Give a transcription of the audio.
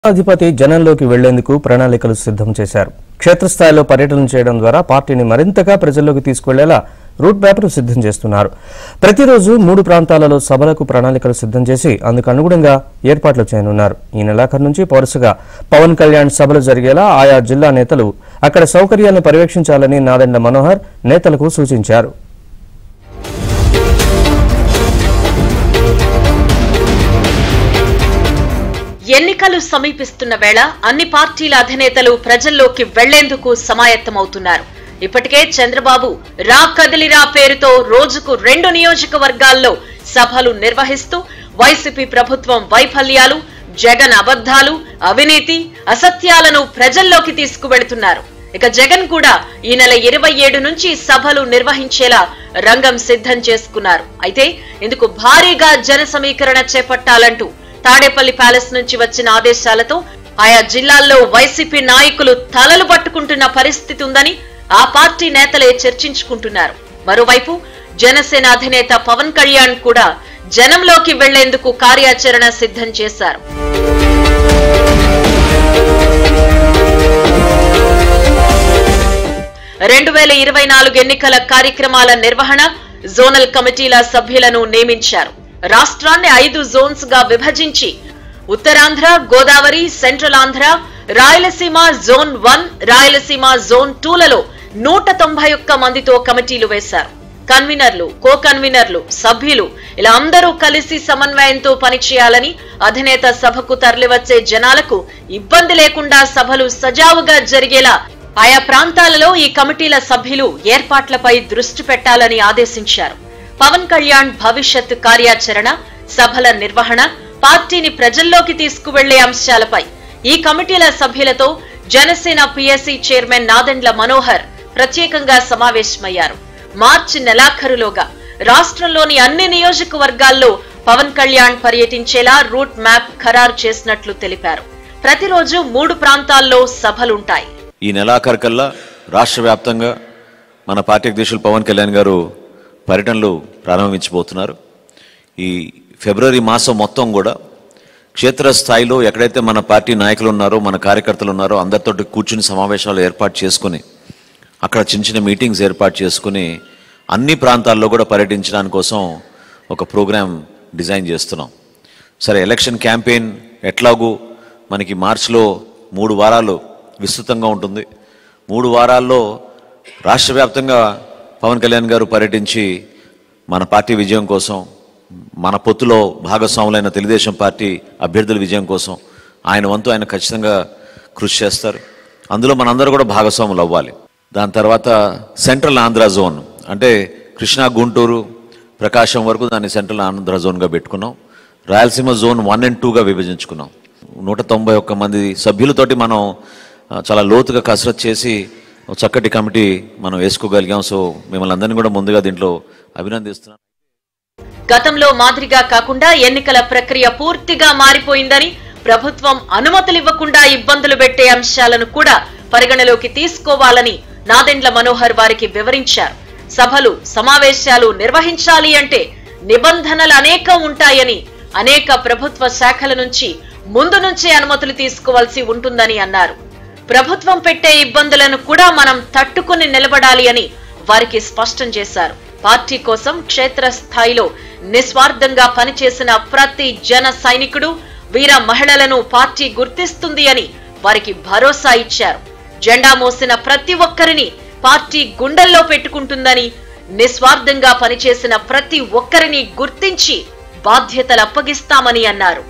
అధిపతి జనంలోకి వెళ్లేందుకు ప్రణాళికలు సిద్ధం చేశారు. క్షేత్రస్థాయిలో పర్యటన చేయడం ద్వారా పార్టీని మరింతగా ప్రజల్లోకి తీసుకెళ్లేలా రూట్ మ్యాప్ను సిద్ధం చేస్తున్నారు. ప్రతిరోజు 3 ప్రాంతాలలో సభలకు ప్రణాళికలు సిద్ధం చేసి అందుకు అనుగుణంగా ఏర్పాట్లు చేయనున్నారు. ఈ నెలాఖరు నుంచి వరుసగా పవన్ కళ్యాణ్ సభలు జరిగేలా ఆయా జిల్లా నేతలు అక్కడ సౌకర్యాలను పర్యవేక్షించాలని నాదెండ్ల మనోహర్ నేతలకు సూచించారు. ఎన్నికలు సమీపిస్తున్న వేళ అన్ని పార్టీల అధినేతలు ప్రజల్లోకి వెళ్లేందుకు సమాయత్తమవుతున్నారు. ఇప్పటికే చంద్రబాబు రా కదిలిరా పేరుతో రోజుకు 2 నియోజకవర్గాల్లో సభలు నిర్వహిస్తూ వైసీపీ ప్రభుత్వం వైఫల్యాలు, జగన్ అబద్ధాలు, అవినీతి, అసత్యాలను ప్రజల్లోకి తీసుకువెళుతున్నారు. ఇక జగన్ కూడా ఈ నెల 27 నుంచి సభలు నిర్వహించేలా రంగం సిద్ధం చేసుకున్నారు. అయితే ఇందుకు భారీగా జన సమీకరణ చేపట్టాలంటూ తాడేపల్లి ప్యాలెస్ నుంచి వచ్చిన ఆదేశాలతో ఆయా జిల్లాల్లో వైసీపీ నాయకులు తలలు పట్టుకుంటున్న పరిస్థితి ఉందని ఆ పార్టీ నేతలే చర్చించుకుంటున్నారు. మరోవైపు జనసేన అధినేత పవన్ కళ్యాణ్ కూడా జనంలోకి వెళ్లేందుకు కార్యాచరణ సిద్ధం చేశారు. ఎన్నికల కార్యక్రమాల నిర్వహణ, జోనల్ కమిటీల సభ్యులను నియమించారు. రాష్ట్రాన్ని 5 జోన్స్ గా విభజించి Uttarandhra, Godavari, central Andhra, Rayalaseema zone 1, Rayalaseema zone 2లలో 191 మందితో కమిటీలు వేశారు. కన్వీనర్లు, కో కన్వీనర్లు, సభ్యులు ఇలా అందరూ కలిసి సమన్వయంతో పనిచేయాలని, అధినేత సభకు తరలివచ్చే జనాలకు ఇబ్బంది లేకుండా సభలు సజావుగా జరిగేలా ఆయా ప్రాంతాలలో ఈ కమిటీల సభ్యులు ఏర్పాట్లపై దృష్టి పెట్టాలని ఆదేశించారు. పవన్ కళ్యాణ్ భవిష్యత్ కార్యాచరణ, సభల నిర్వహణ, పార్టీని ప్రజల్లోకి తీసుకువెళ్లే అంశాలపై ఈ కమిటీల సభ్యులతో జనసేన పిఎస్సి చైర్మన్ నాదెండ్ల మనోహర్ ప్రత్యేకంగా సమావేశమయ్యారు. మార్చి నెలాఖరులోగా రాష్ట్రంలోని అన్ని నియోజకవర్గాల్లో పవన్ కళ్యాణ్ పర్యటించేలా రూట్ మ్యాప్ ఖరారు చేసినట్లు తెలిపారు. ప్రతిరోజు 3 ప్రాంతాల్లో సభలుంటాయి. ఈ నెలాఖరు కల్లా రాష్ట్ర వ్యాప్తంగా మన పార్టీ అధ్యక్షులు పవన్ కళ్యాణ్ గారు పర్యటనలు ప్రారంభించబోతున్నారు. ఈ ఫిబ్రవరి మాసం మొత్తం కూడా క్షేత్రస్థాయిలో ఎక్కడైతే మన పార్టీ నాయకులు ఉన్నారో, మన కార్యకర్తలు ఉన్నారో అందరితో కూర్చుని సమావేశాలు ఏర్పాటు చేసుకుని అక్కడ చిన్న చిన్న మీటింగ్స్ ఏర్పాటు చేసుకుని అన్ని ప్రాంతాల్లో కూడా పర్యటించడానికి కోసం ఒక ప్రోగ్రాం డిజైన్ చేస్తున్నాం. సరే, ఎలక్షన్ క్యాంపెయిన్ ఎట్లాగూ మనకి మార్చిలో 3 వారాలు విస్తృతంగా ఉంటుంది. 3 వారాల్లో రాష్ట్ర వ్యాప్తంగా పవన్ కళ్యాణ్ గారు పర్యటించి మన పార్టీ విజయం కోసం, మన పొత్తులో భాగస్వాములైన తెలుగుదేశం పార్టీ అభ్యర్థుల విజయం కోసం ఆయన వంతు ఆయన ఖచ్చితంగా కృషి చేస్తారు. అందులో మనందరూ కూడా భాగస్వాములు అవ్వాలి. దాని తర్వాత సెంట్రల్ ఆంధ్ర జోన్ అంటే కృష్ణా, గుంటూరు, ప్రకాశం వరకు దాన్ని సెంట్రల్ ఆంధ్ర జోన్గా పెట్టుకున్నాం. Rayalaseema zone 1 and 2గా విభజించుకున్నాం. 191 మంది సభ్యులతోటి మనం చాలా లోతుగా కసరత్తు చేసి చక్కటి కమిటీ మనం వేసుకోగలిగాం. సో మిమ్మల్ని అందరినీ కూడా ముందుగా దీంట్లో అభినందిస్తున్నాం. గతంలో మాదిరిగా కాకుండా ఎన్నికల ప్రక్రియ పూర్తిగా మారిపోయిందని, ప్రభుత్వం అనుమతులు ఇవ్వకుండా ఇబ్బందులు పెట్టే అంశాలను కూడా పరిగణలోకి తీసుకోవాలని నాదెండ్ల మనోహర్ వారికి వివరించారు. సభలు, సమావేశాలు నిర్వహించాలి అంటే నిబంధనలు అనేకం ఉంటాయని, అనేక ప్రభుత్వ శాఖల నుంచి ముందు నుంచే అనుమతులు తీసుకోవాల్సి ఉంటుందని అన్నారు. ప్రభుత్వం పెట్టే ఇబ్బందులను కూడా మనం తట్టుకుని నిలబడాలి అని వారికి స్పష్టం చేశారు. పార్టీ కోసం క్షేత్రస్థాయిలో నిస్వార్థంగా పనిచేసిన ప్రతి జన సైనికుడు, వీర మహిళలను పార్టీ గుర్తిస్తుంది అని వారికి భరోసా ఇచ్చారు. జెండా మోసిన ప్రతి ఒక్కరిని పార్టీ గుండెల్లో పెట్టుకుంటుందని, నిస్వార్థంగా పనిచేసిన ప్రతి ఒక్కరిని గుర్తించి బాధ్యతలు అప్పగిస్తామని అన్నారు.